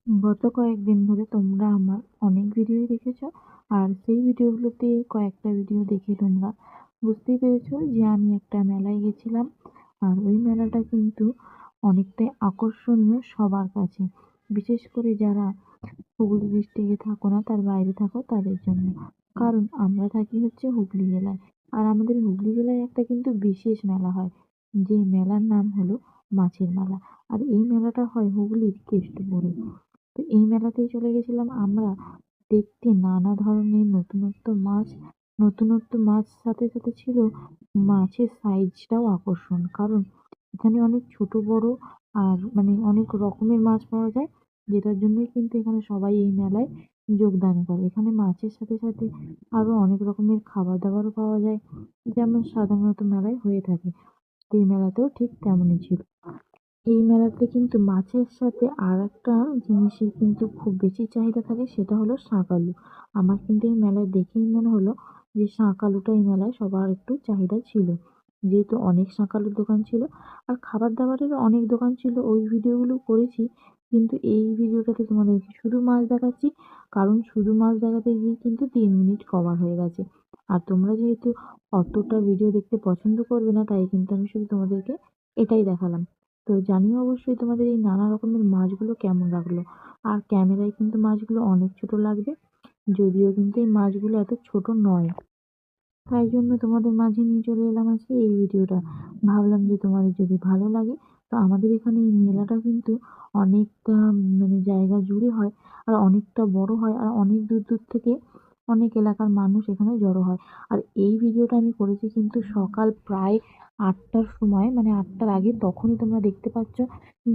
গত কয়েকদিন ধরে তোমরা আমার অনেক ভিডিওই দেখেছো। আর সেই ভিডিওগুলোতে কয়েকটা ভিডিও দেখে তোমরা বুঝতেই পেরেছো যে আমি একটা মেলায় গেছিলাম। আর ওই মেলাটা কিন্তু অনেকটাই আকর্ষণীয় সবার কাছে, বিশেষ করে যারা হুগলি ডিস্ট্রিক্টে থাকো না, তার বাইরে থাকো তাদের জন্য। কারণ আমরা থাকি হচ্ছে হুগলি জেলায়। আর আমাদের হুগলি জেলায় একটা কিন্তু বিশেষ মেলা হয়, যে মেলার নাম হলো মাছের মেলা। আর এই মেলাটা হয় হুগলির কেষ্টপুরে। তো এই মেলাতেই চলে গেছিলাম আমরা দেখতে নানা ধরনের নতুনত্ব মাছ। নতুনত্ব মাছ সাথে সাথে ছিল মাছের সাইজটাও আকর্ষণ, কারণ এখানে অনেক ছোট বড় আর মানে অনেক রকমের মাছ পাওয়া যায়, যেটার জন্যই কিন্তু এখানে সবাই এই মেলায় যোগদান করে। এখানে মাছের সাথে সাথে আরো অনেক রকমের খাবার দাবারও পাওয়া যায়, যেমন সাধারণত মেলায় হয়ে থাকে। এই মেলাতেও ঠিক তেমনই ছিল। এই মেলাতে কিন্তু মাছের সাথে আরেকটা জিনিসের কিন্তু খুব বেশি চাহিদা থাকে, সেটা হলো শাঁক আলু। আমার কিন্তু এই মেলায় দেখেই মনে হলো যে শাঁক আলুটা এই মেলায় সবার একটু চাহিদা ছিল, যেহেতু অনেক শাঁক আলুর দোকান ছিল। আর খাবার দাবারেরও অনেক দোকান ছিল, ওই ভিডিওগুলো করেছি। কিন্তু এই ভিডিওটাতে তোমাদেরকে শুধু মাছ দেখাচ্ছি, কারণ শুধু মাছ দেখাতে গিয়ে কিন্তু 3 মিনিট কভার হয়ে গেছে। আর তোমরা যেহেতু অতটা ভিডিও দেখতে পছন্দ করবে না, তাই কিন্তু আমি শুধু তোমাদেরকে এটাই দেখালাম। তো জানিও অবশ্যই তোমাদের এই নানা রকমের মাছগুলো কেমন লাগলো। আর ক্যামেরায় কিন্তু মাছগুলো অনেক ছোট লাগবে, যদিও কিন্তু এই মাছগুলো এত ছোট নয়। তাই জন্য তোমাদের মাঝে নিয়ে চলে এলাম আজকে এই ভিডিওটা। ভাবলাম যে তোমাদের যদি ভালো লাগে, তো আমাদের এখানে এই মেলাটা কিন্তু অনেকটা মানে জায়গা জুড়ে হয়, আর অনেকটা বড় হয়, আর অনেক দূর দূর থেকে অনেক এলাকার মানুষ এখানে জড়ো হয়। আর এই ভিডিওটা আমি করেছি কিন্তু সকাল প্রায় 8টার সময়, মানে 8টার আগে। তখনই তোমরা দেখতে পাচ্ছ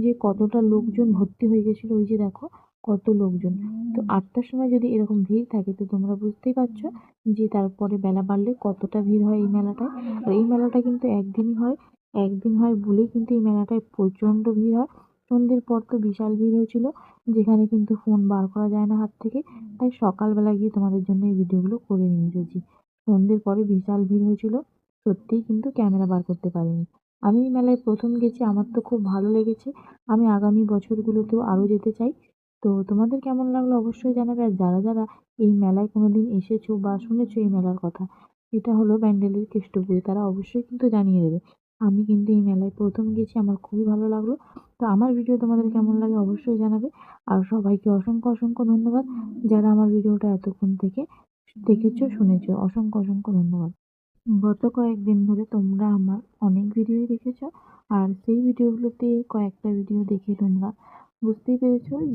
যে কতটা লোকজন ভর্তি হয়ে গেছিল, ওই যে দেখো কত লোকজন। তো 8টার সময় যদি এরকম ভিড় থাকে, তো তোমরা বুঝতেই পারছো যে তারপরে বেলা বাড়লে কতটা ভিড় হয় এই মেলাটায়। আর এই মেলাটা কিন্তু একদিনই হয়, একদিন হয় বলেই কিন্তু এই মেলাটায় প্রচণ্ড ভিড় হয়। সন্ধ্যের পর তো বিশাল ভিড় হয়েছিল, যেখানে কিন্তু ফোন বার করা যায় না হাত থেকে। তাই সকালবেলা গিয়ে তোমাদের জন্য এই ভিডিওগুলো করে নিয়ে এসেছি। সন্ধ্যের পরে বিশাল ভিড় হয়েছিল, সত্যিই কিন্তু ক্যামেরা বার করতে পারিনি। আমি এই মেলায় প্রথম গেছি, আমার তো খুব ভালো লেগেছে। আমি আগামী বছরগুলোতেও আরও যেতে চাই। তো তোমাদের কেমন লাগলো অবশ্যই জানাবে। আর যারা যারা এই মেলায় কোনোদিন এসেছো বা শুনেছো এই মেলার কথা, এটা হলো ব্যান্ডেলের কেষ্টপুরে, তারা অবশ্যই কিন্তু জানিয়ে দেবে। আমি কিন্তু এই মেলায় প্রথম গেছি, আমার খুবই ভালো লাগলো। তো আমার ভিডিও তোমাদের কেমন লাগে অবশ্যই জানাবে। আর সবাইকে অসংখ্য অসংখ্য ধন্যবাদ, যারা আমার ভিডিওটা এতক্ষণ থেকে দেখেছো শুনেছো, অসংখ্য অসংখ্য ধন্যবাদ। গত কয়েকদিন ধরে তোমরা আমার অনেক ভিডিওই দেখেছো। আর সেই ভিডিওগুলোতে কয়েকটা ভিডিও দেখে তোমরা বুঝতেই পেরেছো যে